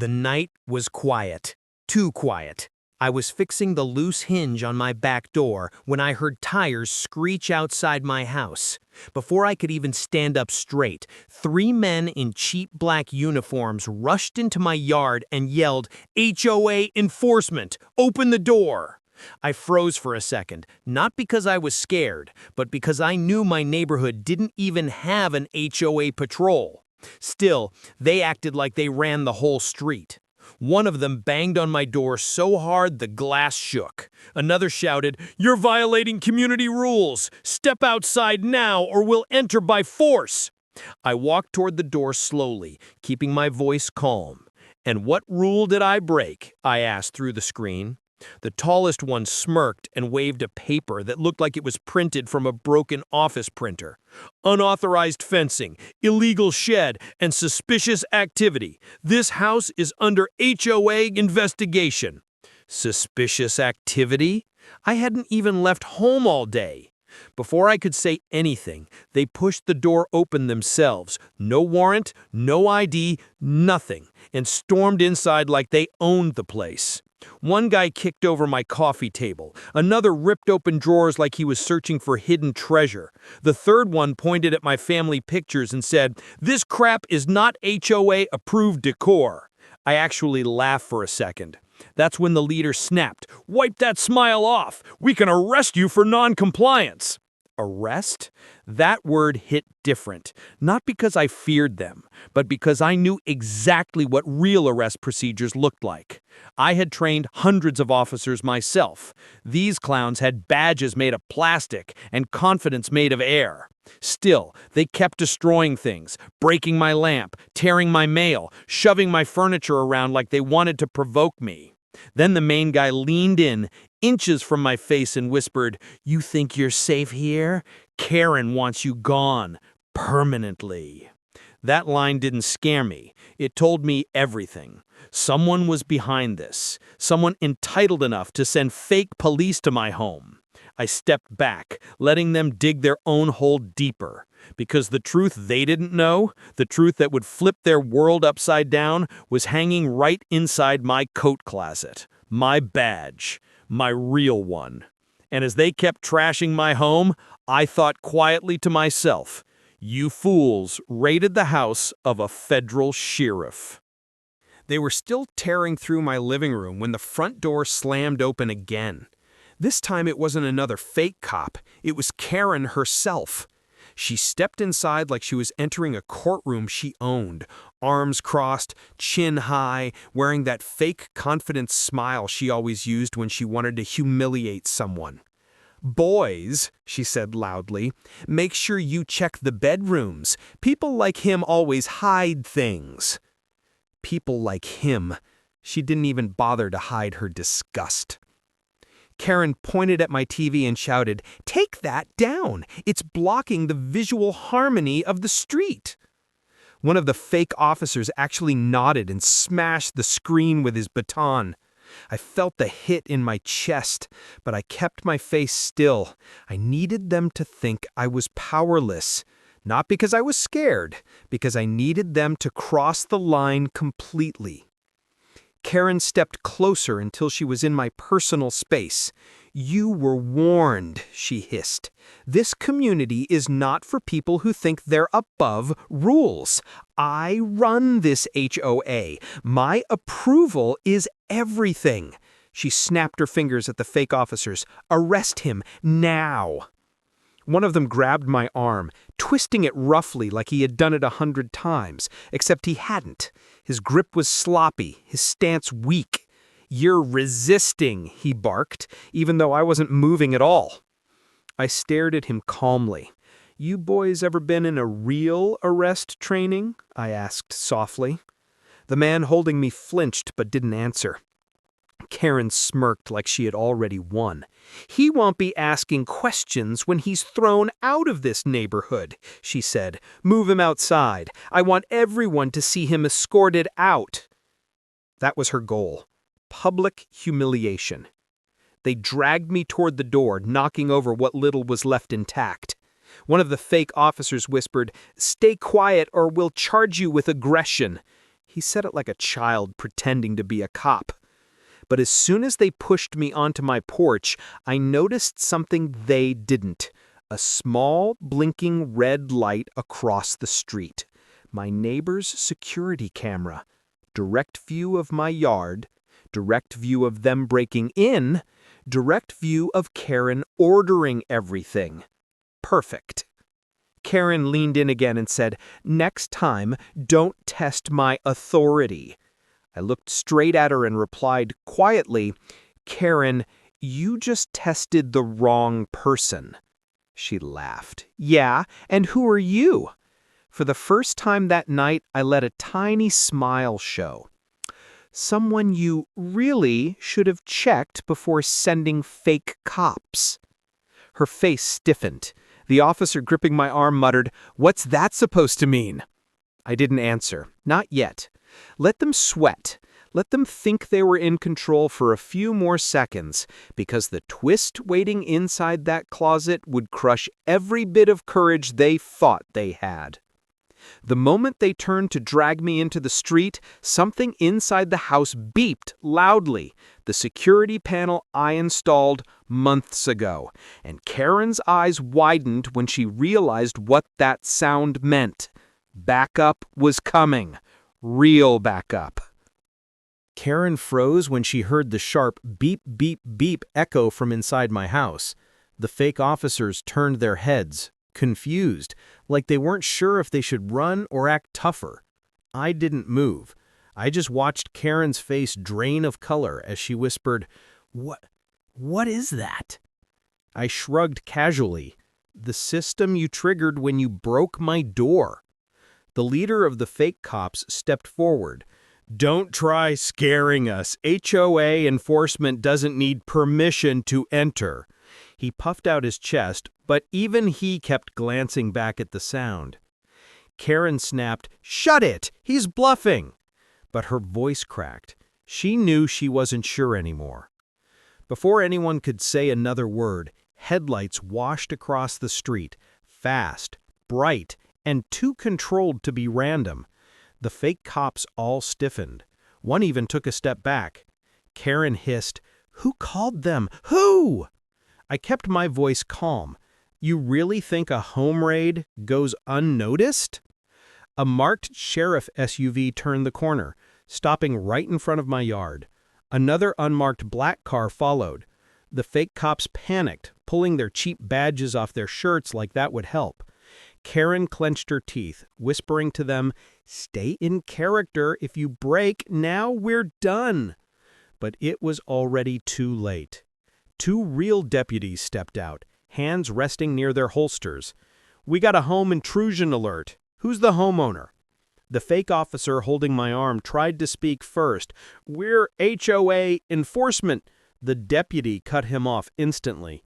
The night was quiet. Too quiet. I was fixing the loose hinge on my back door when I heard tires screech outside my house. Before I could even stand up straight, 3 men in cheap black uniforms rushed into my yard and yelled, "HOA enforcement! Open the door!" I froze for a second, not because I was scared, but because I knew my neighborhood didn't even have an HOA patrol. Still, they acted like they ran the whole street. One of them banged on my door so hard the glass shook. Another shouted, "You're violating community rules! Step outside now or we'll enter by force!" I walked toward the door slowly, keeping my voice calm. "And what rule did I break?" I asked through the screen. The tallest one smirked and waved a paper that looked like it was printed from a broken office printer. "Unauthorized fencing, illegal shed, and suspicious activity. This house is under HOA investigation." Suspicious activity? I hadn't even left home all day. Before I could say anything, they pushed the door open themselves, no warrant, no ID, nothing, and stormed inside like they owned the place. One guy kicked over my coffee table. Another ripped open drawers like he was searching for hidden treasure. The third one pointed at my family pictures and said, "This crap is not HOA-approved decor." I actually laughed for a second. That's when the leader snapped, "Wipe that smile off! We can arrest you for non-compliance!" Arrest? That word hit different, not because I feared them, but because I knew exactly what real arrest procedures looked like. I had trained hundreds of officers myself. These clowns had badges made of plastic and confidence made of air. Still, they kept destroying things, breaking my lamp, tearing my mail, shoving my furniture around like they wanted to provoke me. Then the main guy leaned in, inches from my face, and whispered, "You think you're safe here? Karen wants you gone. Permanently." That line didn't scare me. It told me everything. Someone was behind this. Someone entitled enough to send fake police to my home. I stepped back, letting them dig their own hole deeper. Because the truth they didn't know, the truth that would flip their world upside down, was hanging right inside my coat closet. My badge. My real one. And as they kept trashing my home, I thought quietly to myself, "You fools raided the house of a federal sheriff." They were still tearing through my living room when the front door slammed open again. This time it wasn't another fake cop, it was Karen herself. She stepped inside like she was entering a courtroom she owned, arms crossed, chin high, wearing that fake confident smile she always used when she wanted to humiliate someone. "Boys," she said loudly, "make sure you check the bedrooms. People like him always hide things." People like him. She didn't even bother to hide her disgust. Karen pointed at my TV and shouted, "Take that down! It's blocking the visual harmony of the street!" One of the fake officers actually nodded and smashed the screen with his baton. I felt the hit in my chest, but I kept my face still. I needed them to think I was powerless. Not because I was scared, because I needed them to cross the line completely. Karen stepped closer until she was in my personal space. "You were warned," she hissed. "This community is not for people who think they're above rules. I run this HOA. My approval is everything." She snapped her fingers at the fake officers. "Arrest him now." One of them grabbed my arm, twisting it roughly like he had done it 100 times, except he hadn't. His grip was sloppy, his stance weak. "You're resisting," he barked, even though I wasn't moving at all. I stared at him calmly. "You boys ever been in a real arrest training?" I asked softly. The man holding me flinched but didn't answer. Karen smirked like she had already won. "He won't be asking questions when he's thrown out of this neighborhood," she said. "Move him outside. I want everyone to see him escorted out." That was her goal. Public humiliation. They dragged me toward the door, knocking over what little was left intact. One of the fake officers whispered, "Stay quiet or we'll charge you with aggression." He said it like a child pretending to be a cop. But as soon as they pushed me onto my porch, I noticed something they didn't. A small, blinking red light across the street. My neighbor's security camera. Direct view of my yard. Direct view of them breaking in. Direct view of Karen ordering everything. Perfect. Karen leaned in again and said, "Next time, don't test my authority." I looked straight at her and replied quietly, "Karen, you just tested the wrong person." She laughed. "Yeah, and who are you?" For the first time that night, I let a tiny smile show. "Someone you really should have checked before sending fake cops." Her face stiffened. The officer gripping my arm muttered, "What's that supposed to mean?" I didn't answer. Not yet. Let them sweat. Let them think they were in control for a few more seconds, because the twist waiting inside that closet would crush every bit of courage they thought they had. The moment they turned to drag me into the street, something inside the house beeped loudly, the security panel I installed months ago, and Karen's eyes widened when she realized what that sound meant. Backup was coming. Real backup. Karen froze when she heard the sharp beep, beep, beep echo from inside my house. The fake officers turned their heads, confused, like they weren't sure if they should run or act tougher. I didn't move. I just watched Karen's face drain of color as she whispered, What is that?" I shrugged casually. "The system you triggered when you broke my door." The leader of the fake cops stepped forward. "Don't try scaring us. HOA enforcement doesn't need permission to enter." He puffed out his chest, but even he kept glancing back at the sound. Karen snapped, "Shut it! He's bluffing!" But her voice cracked. She knew she wasn't sure anymore. Before anyone could say another word, headlights washed across the street, fast, bright, and too controlled to be random. The fake cops all stiffened. One even took a step back. Karen hissed, "Who called them? Who?" I kept my voice calm. "You really think a home raid goes unnoticed?" A marked sheriff SUV turned the corner, stopping right in front of my yard. Another unmarked black car followed. The fake cops panicked, pulling their cheap badges off their shirts like that would help. Karen clenched her teeth, whispering to them, "Stay in character. If you break, now we're done." But it was already too late. Two real deputies stepped out, hands resting near their holsters. "We got a home intrusion alert. Who's the homeowner?" The fake officer holding my arm tried to speak first. "We're HOA enforcement." The deputy cut him off instantly.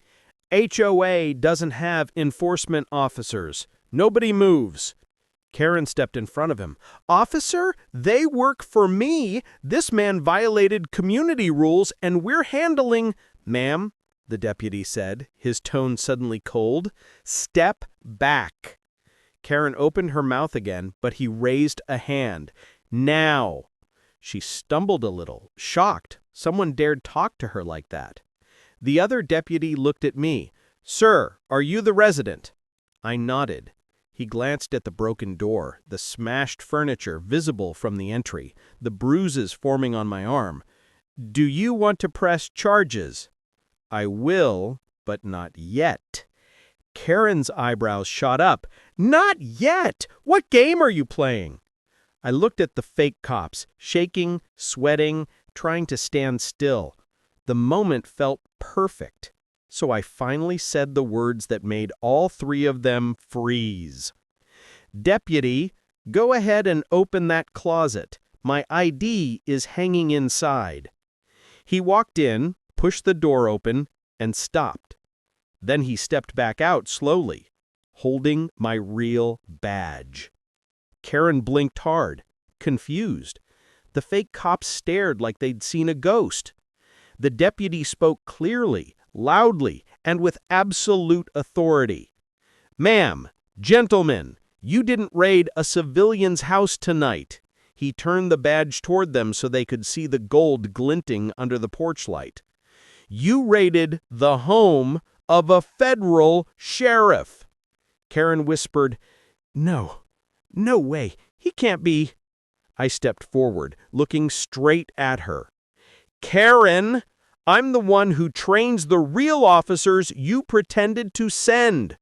"HOA doesn't have enforcement officers. Nobody moves." Karen stepped in front of him. "Officer, they work for me. This man violated community rules and we're handling—" "Ma'am," the deputy said, his tone suddenly cold, "step back." Karen opened her mouth again, but he raised a hand. "Now." She stumbled a little, shocked someone dared talk to her like that. The other deputy looked at me. "Sir, are you the resident?" I nodded. He glanced at the broken door, the smashed furniture visible from the entry, the bruises forming on my arm. "Do you want to press charges?" "I will, but not yet." Karen's eyebrows shot up. "Not yet! What game are you playing?" I looked at the fake cops, shaking, sweating, trying to stand still. The moment felt perfect. So I finally said the words that made all three of them freeze. "Deputy, go ahead and open that closet. My ID is hanging inside." He walked in, pushed the door open, and stopped. Then he stepped back out slowly, holding my real badge. Karen blinked hard, confused. The fake cops stared like they'd seen a ghost. The deputy spoke clearly, loudly, and with absolute authority. "Ma'am, gentlemen, you didn't raid a civilian's house tonight. He turned the badge toward them so they could see the gold glinting under the porch light. "You raided the home of a federal sheriff." Karen whispered, "No, no way, he can't be." I stepped forward, looking straight at her. "Karen, I'm the one who trains the real officers you pretended to send."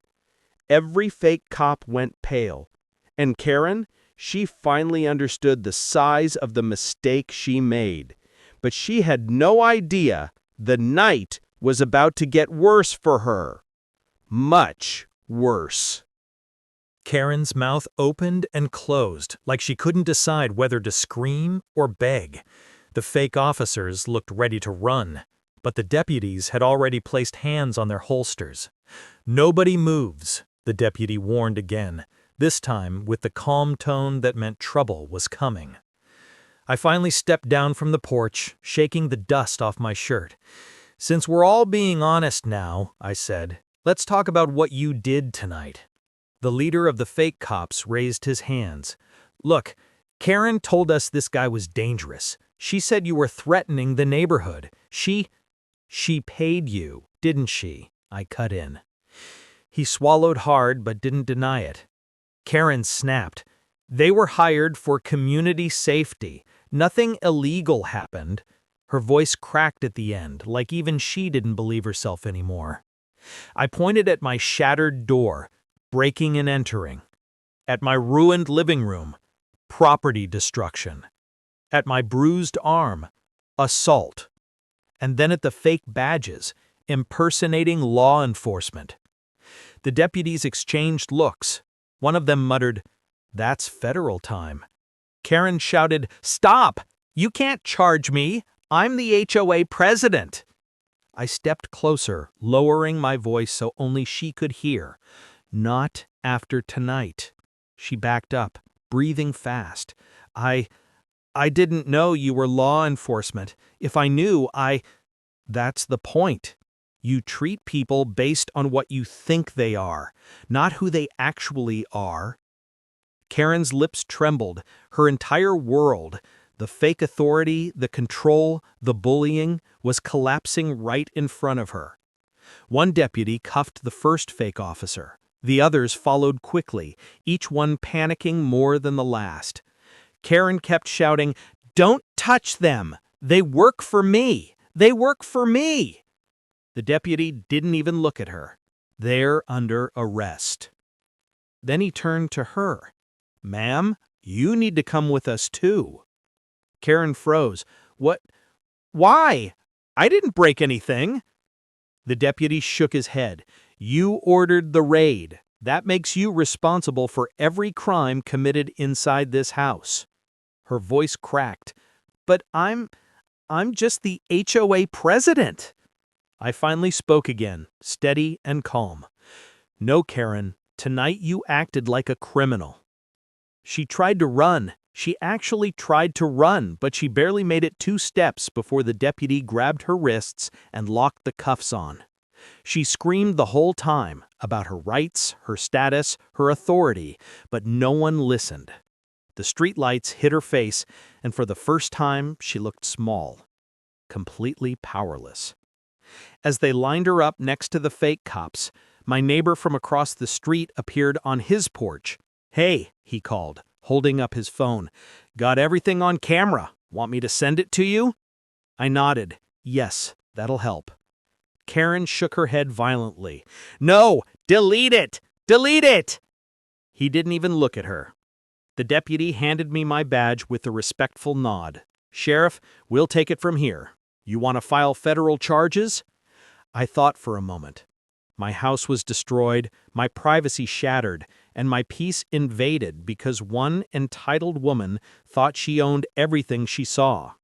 Every fake cop went pale. And Karen, she finally understood the size of the mistake she made. But she had no idea the night was about to get worse for her. Much worse. Karen's mouth opened and closed, like she couldn't decide whether to scream or beg. The fake officers looked ready to run, but the deputies had already placed hands on their holsters. "Nobody moves," the deputy warned again, this time with the calm tone that meant trouble was coming. I finally stepped down from the porch, shaking the dust off my shirt. "Since we're all being honest now," I said, "let's talk about what you did tonight." The leader of the fake cops raised his hands. "Look, Karen told us this guy was dangerous. She said you were threatening the neighborhood. She paid you, didn't she?" I cut in. He swallowed hard but didn't deny it. Karen snapped. "They were hired for community safety. Nothing illegal happened." Her voice cracked at the end, like even she didn't believe herself anymore. I pointed at my shattered door, breaking and entering. At my ruined living room, property destruction. At my bruised arm, assault. And then at the fake badges, impersonating law enforcement. The deputies exchanged looks. One of them muttered, "That's federal time." Karen shouted, "Stop! You can't charge me! I'm the HOA president!" I stepped closer, lowering my voice so only she could hear. "Not after tonight." She backed up, breathing fast. I didn't know you were law enforcement. If I knew, That's the point. You treat people based on what you think they are, not who they actually are." Karen's lips trembled. Her entire world, the fake authority, the control, the bullying, was collapsing right in front of her. One deputy cuffed the first fake officer. The others followed quickly, each one panicking more than the last. Karen kept shouting, "Don't touch them! They work for me! They work for me!" The deputy didn't even look at her. They're under arrest. Then he turned to her. "Ma'am, you need to come with us too." Karen froze. "What? Why? I didn't break anything." The deputy shook his head. "You ordered the raid. That makes you responsible for every crime committed inside this house." Her voice cracked. "But I'm just the HOA president." I finally spoke again, steady and calm. "No, Karen, tonight you acted like a criminal." She tried to run. She actually tried to run, but she barely made it 2 steps before the deputy grabbed her wrists and locked the cuffs on. She screamed the whole time about her rights, her status, her authority, but no one listened. The streetlights hit her face, and for the first time she looked small, completely powerless. As they lined her up next to the fake cops, my neighbor from across the street appeared on his porch. "Hey," he called, holding up his phone. "Got everything on camera. Want me to send it to you?" I nodded. "Yes, that'll help." Karen shook her head violently. "No! Delete it! Delete it!" He didn't even look at her. The deputy handed me my badge with a respectful nod. "Sheriff, we'll take it from here. You want to file federal charges?" I thought for a moment. My house was destroyed, my privacy shattered, and my peace invaded because one entitled woman thought she owned everything she saw.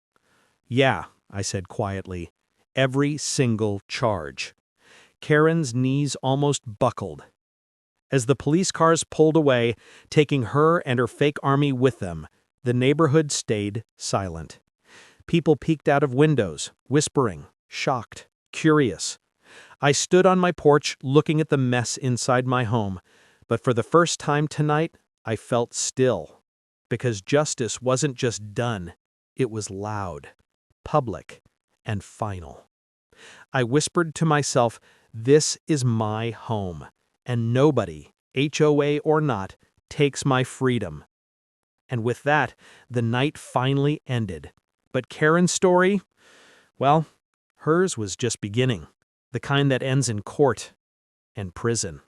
"Yeah," I said quietly, "every single charge." Karen's knees almost buckled. As the police cars pulled away, taking her and her fake army with them, the neighborhood stayed silent. People peeked out of windows, whispering, shocked, curious. I stood on my porch looking at the mess inside my home, but for the first time tonight, I felt still. because justice wasn't just done, it was loud, public, and final. I whispered to myself, "This is my home, and nobody, HOA or not, takes my freedom." And with that, the night finally ended. But Karen's story, well, hers was just beginning, the kind that ends in court and prison.